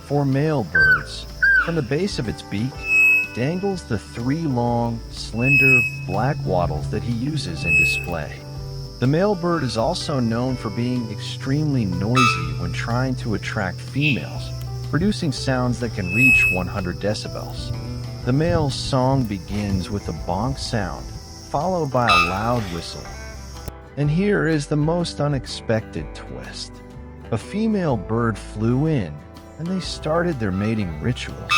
For male birds, from the base of its beak dangles the three long, slender, black wattles that he uses in display. The male bird is also known for being extremely noisy when trying to attract females, producing sounds that can reach 100 decibels. The male's song begins with a bonk sound, followed by a loud whistle. And here is the most unexpected twist. A female bird flew in, and they started their mating rituals.